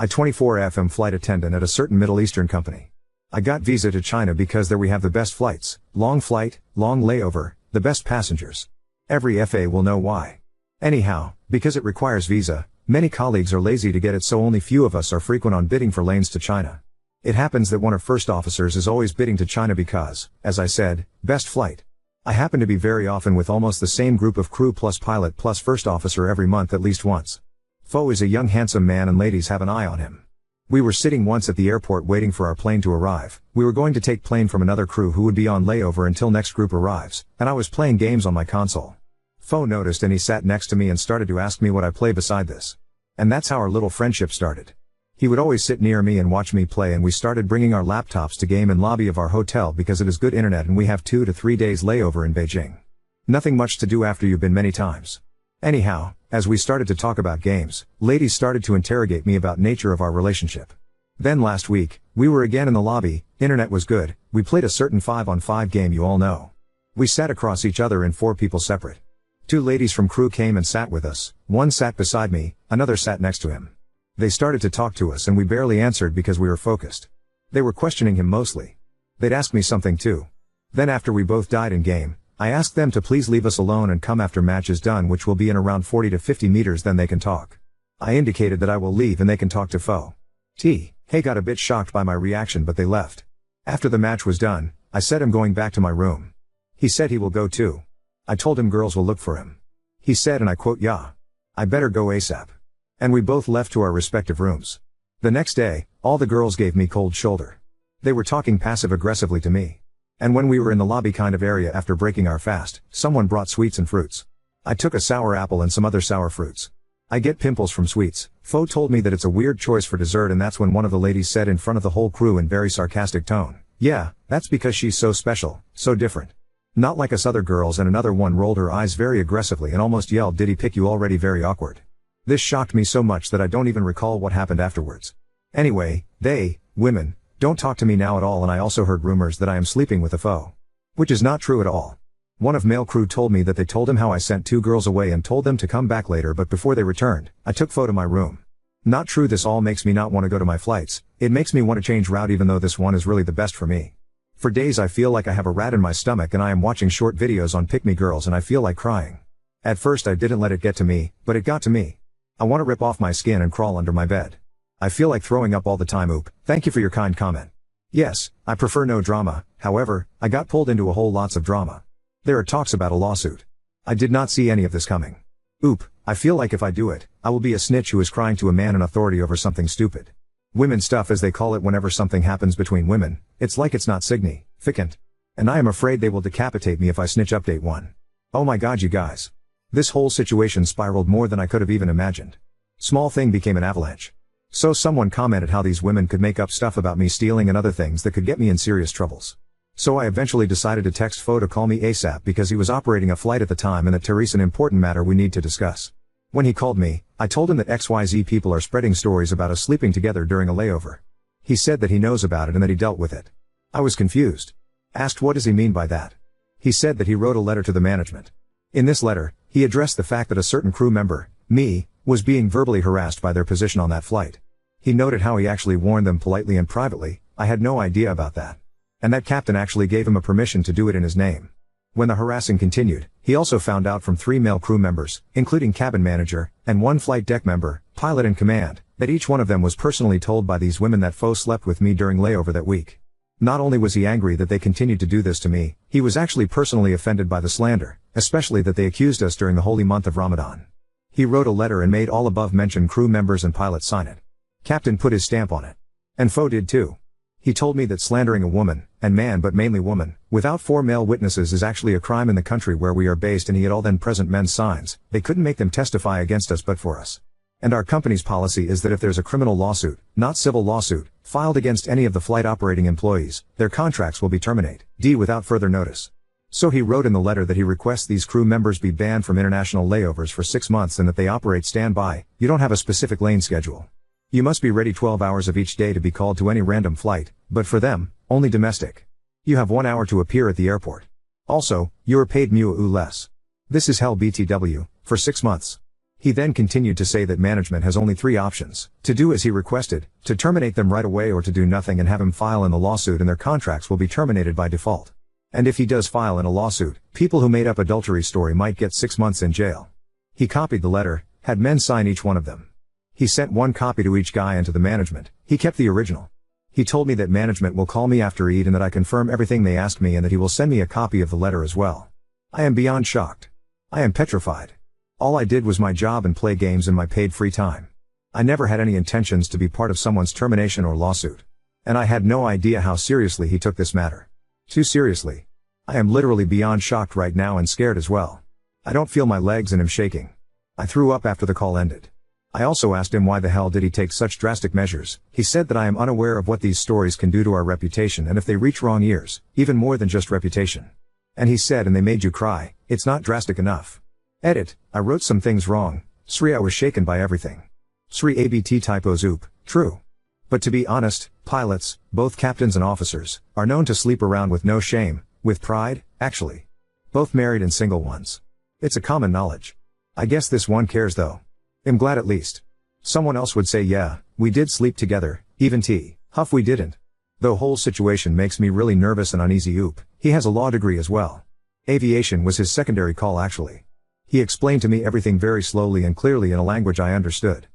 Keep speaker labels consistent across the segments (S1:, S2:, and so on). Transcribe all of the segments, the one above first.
S1: I 24FM flight attendant at a certain Middle Eastern company. I got visa to China because there we have the best flights, long flight, long layover, the best passengers. Every FA will know why. Anyhow, because it requires visa, many colleagues are lazy to get it, so only few of us are frequent on bidding for lanes to China. It happens that one of first officers is always bidding to China because, as I said, best flight. I happen to be very often with almost the same group of crew plus pilot plus first officer every month at least once. Fo is a young handsome man and ladies have an eye on him. We were sitting once at the airport waiting for our plane to arrive. We were going to take plane from another crew who would be on layover until next group arrives, and I was playing games on my console. Fo noticed and he sat next to me and started to ask me what I play beside this. And that's how our little friendship started. He would always sit near me and watch me play, and we started bringing our laptops to game in lobby of our hotel because it is good internet and we have 2 to 3 days layover in Beijing. Nothing much to do after you've been many times. Anyhow, as we started to talk about games, ladies started to interrogate me about nature of our relationship. Then last week, we were again in the lobby, internet was good, we played a certain 5-on-5 game you all know. We sat across each other in 4 people separate. 2 ladies from crew came and sat with us, one sat beside me, another sat next to him. They started to talk to us and we barely answered because we were focused. They were questioning him mostly. They'd ask me something too. Then after we both died in game, I asked them to please leave us alone and come after match is done, which will be in around 40 to 50 meters, then they can talk. I indicated that I will leave and they can talk to Fo. Hey got a bit shocked by my reaction, but they left. After the match was done, I said I'm going back to my room. He said he will go too. I told him girls will look for him. He said, and I quote, "Yeah, I better go ASAP." And we both left to our respective rooms. The next day, all the girls gave me cold shoulder. They were talking passive aggressively to me. And when we were in the lobby kind of area after breaking our fast, someone brought sweets and fruits. I took a sour apple and some other sour fruits. I get pimples from sweets. Fo told me that it's a weird choice for dessert, and that's when one of the ladies said in front of the whole crew in very sarcastic tone, "Yeah, that's because she's so special, so different. Not like us other girls." And another one rolled her eyes very aggressively and almost yelled, "Did he pick you already?" Very awkward. This shocked me so much that I don't even recall what happened afterwards. Anyway, women, don't talk to me now at all, and I also heard rumors that I am sleeping with a Fo. Which is not true at all. One of male crew told me that they told him how I sent 2 girls away and told them to come back later, but before they returned, I took Fo to my room. Not true. This all makes me not want to go to my flights. It makes me want to change route, even though this one is really the best for me. For days I feel like I have a rat in my stomach and I am watching short videos on pick-me girls and I feel like crying. At first I didn't let it get to me, but it got to me. I want to rip off my skin and crawl under my bed. I feel like throwing up all the time. Oop, thank you for your kind comment. Yes, I prefer no drama, however, I got pulled into a whole lots of drama. There are talks about a lawsuit. I did not see any of this coming. Oop, I feel like if I do it, I will be a snitch who is crying to a man in authority over something stupid. Women stuff, as they call it whenever something happens between women, it's like it's not significant. And I am afraid they will decapitate me if I snitch. Update 1. Oh my god you guys. This whole situation spiraled more than I could have even imagined. Small thing became an avalanche. So someone commented how these women could make up stuff about me stealing and other things that could get me in serious troubles. So I eventually decided to text Fo to call me ASAP because he was operating a flight at the time and that there is an important matter we need to discuss. When he called me, I told him that XYZ people are spreading stories about us sleeping together during a layover. He said that he knows about it and that he dealt with it. I was confused. Asked what does he mean by that? He said that he wrote a letter to the management. In this letter, he addressed the fact that a certain crew member, me, was being verbally harassed by their position on that flight. He noted how he actually warned them politely and privately. I had no idea about that. And that captain actually gave him a permission to do it in his name. When the harassing continued, he also found out from 3 male crew members, including cabin manager, and 1 flight deck member, pilot in command, that each one of them was personally told by these women that Fo slept with me during layover that week. Not only was he angry that they continued to do this to me, he was actually personally offended by the slander, especially that they accused us during the holy month of Ramadan. He wrote a letter and made all above mentioned crew members and pilots sign it. Captain put his stamp on it. And Fo did too. He told me that slandering a woman, and man but mainly woman, without 4 male witnesses is actually a crime in the country where we are based, and he had all then present men's signs. They couldn't make them testify against us but for us. And our company's policy is that if there's a criminal lawsuit, not civil lawsuit, filed against any of the flight operating employees, their contracts will be terminated, without further notice. So he wrote in the letter that he requests these crew members be banned from international layovers for 6 months and that they operate standby. You don't have a specific lane schedule. You must be ready 12 hours of each day to be called to any random flight, but for them, only domestic. You have 1 hour to appear at the airport. Also, you are paid less. This is hell BTW, for 6 months. He then continued to say that management has only 3 options: to do as he requested, to terminate them right away, or to do nothing and have him file in the lawsuit and their contracts will be terminated by default. And if he does file in a lawsuit, people who made up adultery story might get 6 months in jail. He copied the letter, had men sign each one of them. He sent 1 copy to each guy and to the management. He kept the original. He told me that management will call me after Eid and that I confirm everything they asked me and that he will send me a copy of the letter as well. I am beyond shocked. I am petrified. All I did was my job and play games in my paid free time. I never had any intentions to be part of someone's termination or lawsuit. And I had no idea how seriously he took this matter. Too seriously. I am literally beyond shocked right now and scared as well. I don't feel my legs and am shaking. I threw up after the call ended. I also asked him why the hell did he take such drastic measures. He said that I am unaware of what these stories can do to our reputation and if they reach wrong ears, even more than just reputation. And he said, and they made you cry, it's not drastic enough. Edit, I wrote some things wrong. Sri, I was shaken by everything. Sri ABT typos oop, true. But to be honest, pilots, both captains and officers, are known to sleep around with no shame, with pride, actually. Both married and single ones. It's a common knowledge. I guess this one cares though. I'm glad at least. Someone else would say yeah, we did sleep together, even Huff we didn't. Though whole situation makes me really nervous and uneasy oop, he has a law degree as well. Aviation was his secondary call actually. He explained to me everything very slowly and clearly in a language I understood.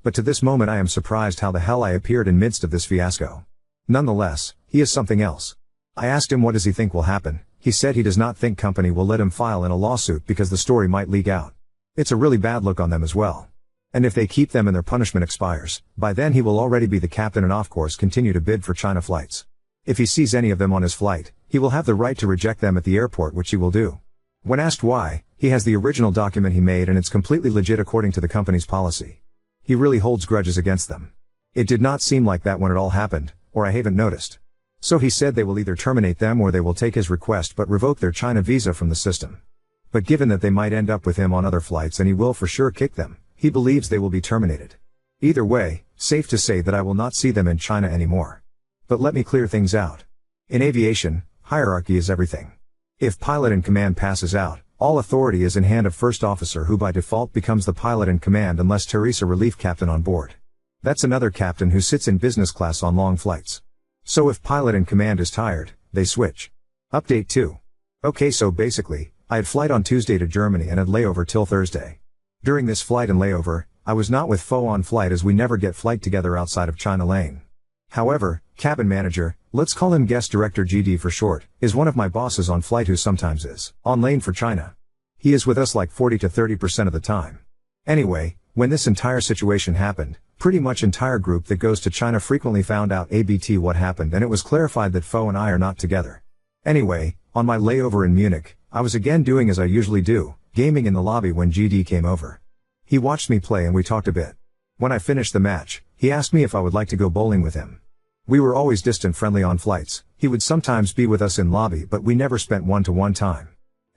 S1: But to this moment I am surprised how the hell I appeared in midst of this fiasco. Nonetheless, he is something else. I asked him what does he think will happen. He said he does not think company will let him file in a lawsuit because the story might leak out. It's a really bad look on them as well. And if they keep them and their punishment expires, by then he will already be the captain and of course continue to bid for China flights. If he sees any of them on his flight, he will have the right to reject them at the airport, which he will do. When asked why, he has the original document he made and it's completely legit according to the company's policy. He really holds grudges against them. It did not seem like that when it all happened, or I haven't noticed. So he said they will either terminate them or they will take his request but revoke their China visa from the system. But given that they might end up with him on other flights and he will for sure kick them, he believes they will be terminated. Either way, safe to say that I will not see them in China anymore. But let me clear things out. In aviation, hierarchy is everything. If pilot in command passes out, all authority is in hand of first officer who by default becomes the pilot in command unless there is a relief captain on board. That's another captain who sits in business class on long flights. So if pilot in command is tired, they switch. Update 2. Okay, so basically, I had flight on Tuesday to Germany and had layover till Thursday. During this flight and layover, I was not with Fo on flight as we never get flight together outside of China Lane. However, cabin manager, let's call him guest director GD for short, is one of my bosses on flight who sometimes is on lane for China. He is with us like 40 to 30% of the time. Anyway, when this entire situation happened, pretty much entire group that goes to China frequently found out ABT what happened and it was clarified that Fo and I are not together. Anyway, on my layover in Munich, I was again doing as I usually do, gaming in the lobby when GD came over. He watched me play and we talked a bit. When I finished the match, he asked me if I would like to go bowling with him. We were always distant friendly on flights. He would sometimes be with us in lobby but we never spent one-to-one time.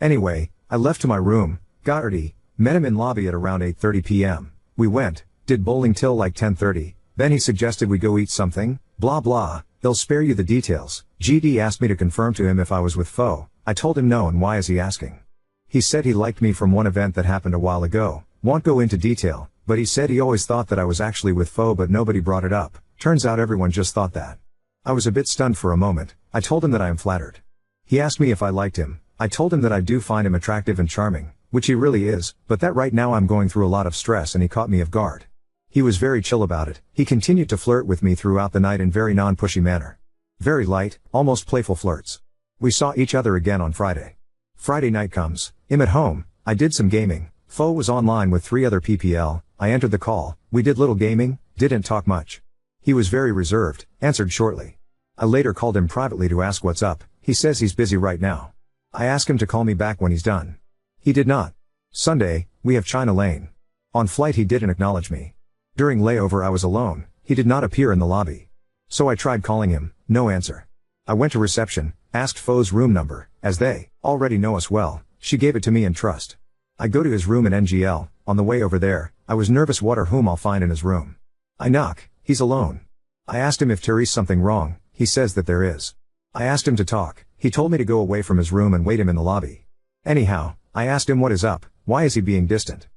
S1: Anyway, I left to my room, got ready, met him in lobby at around 8:30 p.m. We went, did bowling till like 10:30, then he suggested we go eat something, blah blah, they'll spare you the details. GD asked me to confirm to him if I was with Fo. I told him no and why is he asking? He said he liked me from one event that happened a while ago, won't go into detail, but he said he always thought that I was actually with Fo but nobody brought it up, turns out everyone just thought that. I was a bit stunned for a moment. I told him that I am flattered. He asked me if I liked him. I told him that I do find him attractive and charming, which he really is, but that right now I'm going through a lot of stress and he caught me off guard. He was very chill about it. He continued to flirt with me throughout the night in very non-pushy manner. Very light, almost playful flirts. We saw each other again on Friday. Friday night comes, I'm at home, I did some gaming, Fo was online with 3 other PPL, I entered the call, we did little gaming, didn't talk much. He was very reserved, answered shortly. I later called him privately to ask what's up, he says he's busy right now. I asked him to call me back when he's done. He did not. Sunday, we have China Lane. On flight he didn't acknowledge me. During layover I was alone, he did not appear in the lobby. So I tried calling him, no answer. I went to reception, asked Fo's room number, as they already know us well, she gave it to me in trust. I go to his room in NGL, on the way over there, I was nervous what or whom I'll find in his room. I knock, he's alone. I asked him if there is something wrong, he says that there is. I asked him to talk, he told me to go away from his room and wait him in the lobby. Anyhow, I asked him what is up, why is he being distant?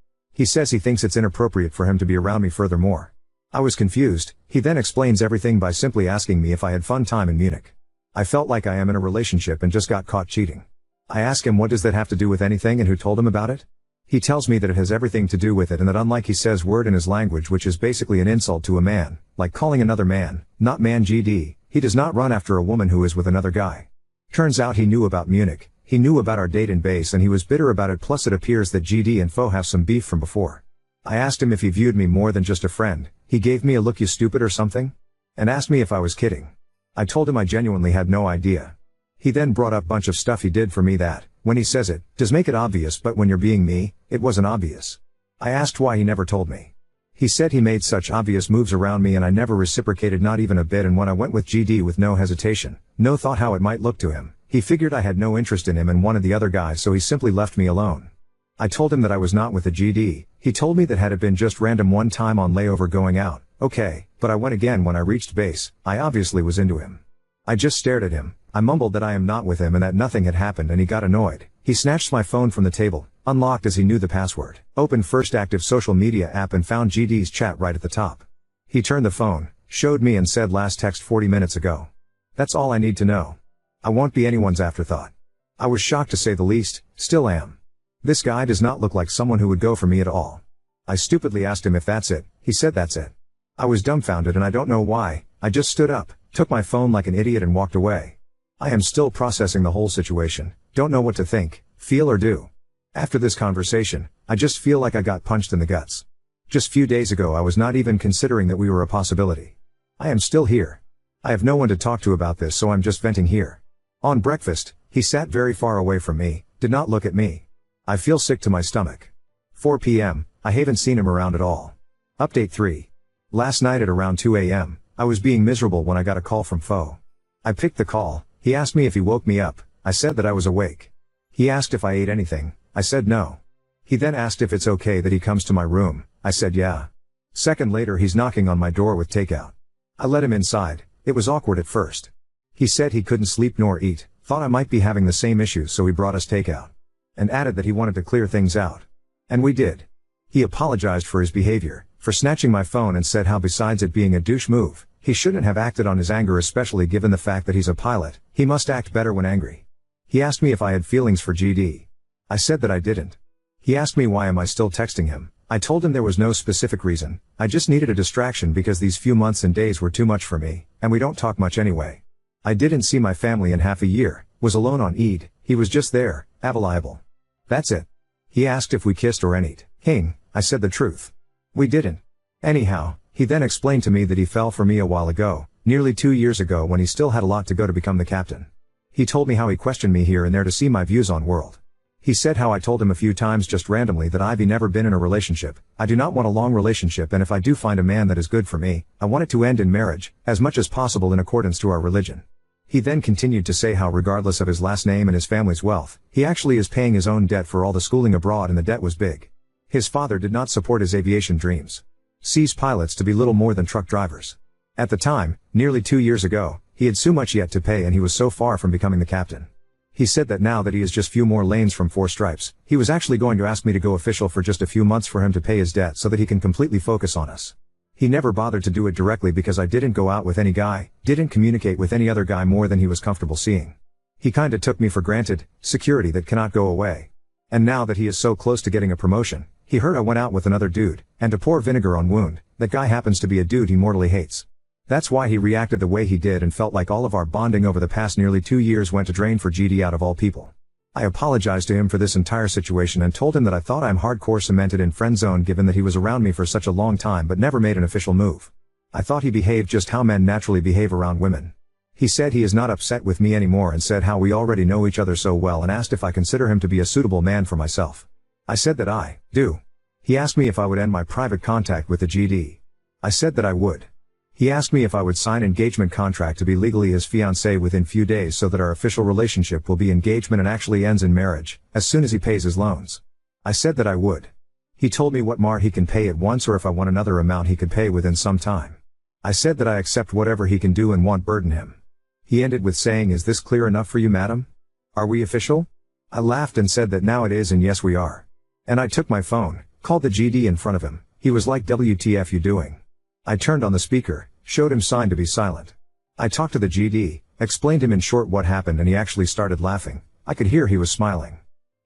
S1: He says he thinks it's inappropriate for him to be around me furthermore. I was confused. He then explains everything by simply asking me if I had fun time in Munich. I felt like I am in a relationship and just got caught cheating. I ask him what does that have to do with anything and who told him about it? He tells me that it has everything to do with it and that unlike he says word in his language which is basically an insult to a man, like calling another man, not man GD, he does not run after a woman who is with another guy. Turns out he knew about Munich, he knew about our date in base and he was bitter about it, plus it appears that GD and Fo have some beef from before. I asked him if he viewed me more than just a friend, he gave me a look you stupid or something? And asked me if I was kidding. I told him I genuinely had no idea. He then brought up bunch of stuff he did for me that, when he says it, does make it obvious but when you're being me, it wasn't obvious. I asked why he never told me. He said he made such obvious moves around me and I never reciprocated not even a bit, and when I went with GD with no hesitation, no thought how it might look to him, he figured I had no interest in him and wanted the other guy so he simply left me alone. I told him that I was not with the GD, he told me that had it been just random one time on layover going out, okay, but I went again when I reached base, I obviously was into him. I just stared at him, I mumbled that I am not with him and that nothing had happened and he got annoyed. He snatched my phone from the table, unlocked as he knew the password, opened first active social media app and found GD's chat right at the top. He turned the phone, showed me and said last text 40 minutes ago. That's all I need to know. I won't be anyone's afterthought. I was shocked to say the least, still am. This guy does not look like someone who would go for me at all. I stupidly asked him if that's it, he said that's it. I was dumbfounded and I don't know why, I just stood up, took my phone like an idiot and walked away. I am still processing the whole situation, don't know what to think, feel or do. After this conversation, I just feel like I got punched in the guts. Just few days ago I was not even considering that we were a possibility. I am still here. I have no one to talk to about this so I'm just venting here. On breakfast, he sat very far away from me, did not look at me. I feel sick to my stomach. 4 p.m, I haven't seen him around at all. Update 3. Last night at around 2 a.m, I was being miserable when I got a call from Fo. I picked the call, he asked me if he woke me up, I said that I was awake. He asked if I ate anything, I said no. He then asked if it's okay that he comes to my room, I said yeah. Second later he's knocking on my door with takeout. I let him inside, it was awkward at first. He said he couldn't sleep nor eat, thought I might be having the same issues so he brought us takeout. And added that he wanted to clear things out. And we did. He apologized for his behavior, for snatching my phone and said how besides it being a douche move, he shouldn't have acted on his anger, especially given the fact that he's a pilot, he must act better when angry. He asked me if I had feelings for GD. I said that I didn't. He asked me why am I still texting him, I told him there was no specific reason, I just needed a distraction because these few months and days were too much for me, and we don't talk much anyway. I didn't see my family in half a year, was alone on Eid, he was just there, available. That's it. He asked if we kissed or anything, I said the truth. We didn't. Anyhow, he then explained to me that he fell for me a while ago, nearly 2 years ago when he still had a lot to go to become the captain. He told me how he questioned me here and there to see my views on world. He said how I told him a few times just randomly that I've never been in a relationship, I do not want a long relationship, and if I do find a man that is good for me, I want it to end in marriage, as much as possible in accordance to our religion. He then continued to say how regardless of his last name and his family's wealth, he actually is paying his own debt for all the schooling abroad and the debt was big. His father did not support his aviation dreams. Sees pilots to be little more than truck drivers. At the time, nearly 2 years ago, he had so much yet to pay and he was so far from becoming the captain. He said that now that he is just few more lanes from 4 stripes, he was actually going to ask me to go official for just a few months for him to pay his debt so that he can completely focus on us. He never bothered to do it directly because I didn't go out with any guy, didn't communicate with any other guy more than he was comfortable seeing. He kinda took me for granted, security that cannot go away. And now that he is so close to getting a promotion, he heard I went out with another dude, and to pour vinegar on wound, that guy happens to be a dude he mortally hates. That's why he reacted the way he did and felt like all of our bonding over the past nearly 2 years went to drain for GD out of all people. I apologized to him for this entire situation and told him that I thought I'm hardcore cemented in friend zone given that he was around me for such a long time but never made an official move. I thought he behaved just how men naturally behave around women. He said he is not upset with me anymore and said how we already know each other so well and asked if I consider him to be a suitable man for myself. I said that I do. He asked me if I would end my private contact with the GD. I said that I would. He asked me if I would sign engagement contract to be legally his fiancé within few days so that our official relationship will be engagement and actually ends in marriage, as soon as he pays his loans. I said that I would. He told me what mar he can pay at once or if I want another amount he could pay within some time. I said that I accept whatever he can do and won't burden him. He ended with saying, "Is this clear enough for you, madam? Are we official?" I laughed and said that now it is and yes we are. And I took my phone, Called the GD in front of him. He was like, "WTF you doing?" I turned on the speaker, showed him sign to be silent. I talked to the GD, explained him in short what happened, and he actually started laughing. I could hear he was smiling.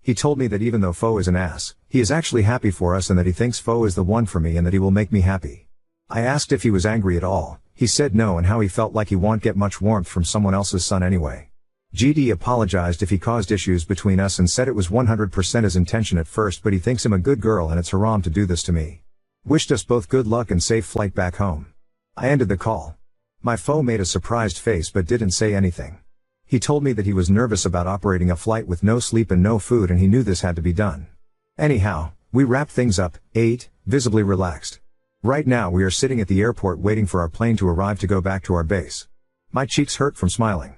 S1: He told me that even though Fo is an ass, he is actually happy for us and that he thinks Fo is the one for me and that he will make me happy. I asked if he was angry at all. He said no and how he felt like he won't get much warmth from someone else's son anyway. GD apologized if he caused issues between us and said it was 100% his intention at first, but he thinks I'm a good girl and it's haram to do this to me. Wished us both good luck and safe flight back home. I ended the call. My Fo made a surprised face but didn't say anything. He told me that he was nervous about operating a flight with no sleep and no food and he knew this had to be done. Anyhow, we wrapped things up, ate, visibly relaxed. Right now we are sitting at the airport waiting for our plane to arrive to go back to our base. My cheeks hurt from smiling.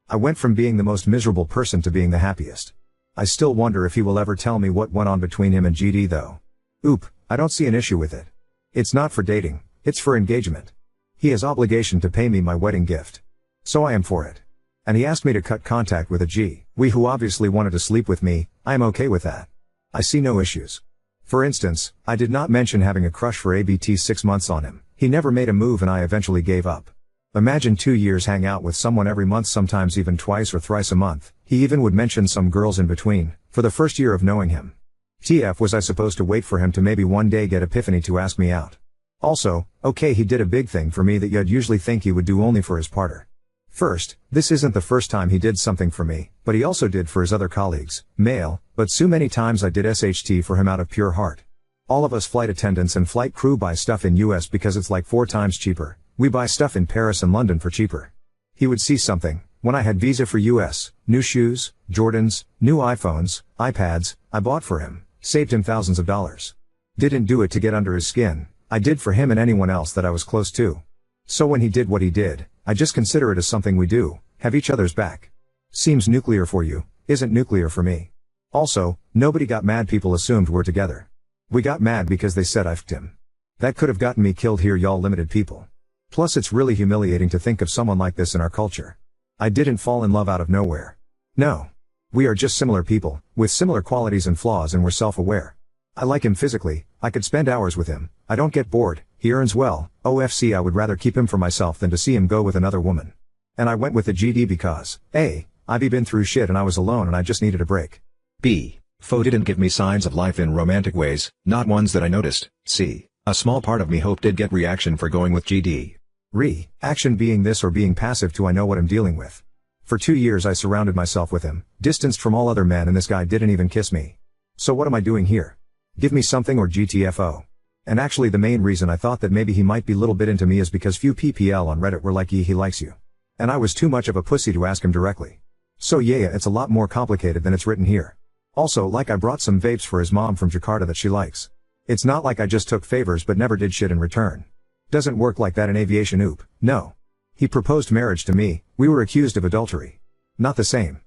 S1: I went from being the most miserable person to being the happiest. I still wonder if he will ever tell me what went on between him and GD though. Oop, I don't see an issue with it. It's not for dating, it's for engagement. He has obligation to pay me my wedding gift. So I am for it. And he asked me to cut contact with a G. We who obviously wanted to sleep with me, I am okay with that. I see no issues. For instance, I did not mention having a crush for ABT 6 months on him. He never made a move and I eventually gave up. Imagine 2 years hang out with someone every month, sometimes even twice or thrice a month. He even would mention some girls in between, for the first year of knowing him. TF was I supposed to wait for him to maybe one day get epiphany to ask me out? Also, okay, he did a big thing for me that you'd usually think he would do only for his partner. First, this isn't the first time he did something for me, but he also did for his other colleagues, male, but so many times I did SHT for him out of pure heart. All of us flight attendants and flight crew buy stuff in US because it's like 4 times cheaper. We buy stuff in Paris and London for cheaper. He would see something, when I had visa for US, new shoes, Jordans, new iPhones, iPads, I bought for him, saved him thousands of dollars. Didn't do it to get under his skin, I did for him and anyone else that I was close to. So when he did what he did, I just consider it as something we do, have each other's back. Seems nuclear for you, isn't nuclear for me. Also, nobody got mad, people assumed we're together. We got mad because they said I f***ed him. That could have gotten me killed here, y'all limited people. Plus it's really humiliating to think of someone like this in our culture. I didn't fall in love out of nowhere. No. We are just similar people, with similar qualities and flaws, and we're self-aware. I like him physically, I could spend hours with him, I don't get bored, he earns well, OFC I would rather keep him for myself than to see him go with another woman. And I went with the GD because, A, I've been through shit and I was alone and I just needed a break.
S2: B. Fo didn't give me signs of life in romantic ways, not ones that I noticed. C. A small part of me hoped did get reaction for going with GD.
S1: Action being this or being passive to I know what I'm dealing with. For 2 years I surrounded myself with him, distanced from all other men, and this guy didn't even kiss me. So what am I doing here? Give me something or GTFO. And actually the main reason I thought that maybe he might be a little bit into me is because few PPL on Reddit were like, he likes you. And I was too much of a pussy to ask him directly. So yeah, it's a lot more complicated than it's written here. Also, like, I brought some vapes for his mom from Jakarta that she likes. It's not like I just took favors but never did shit in return. Doesn't work like that in aviation, oop, no. He proposed marriage to me, we were accused of adultery. Not the same.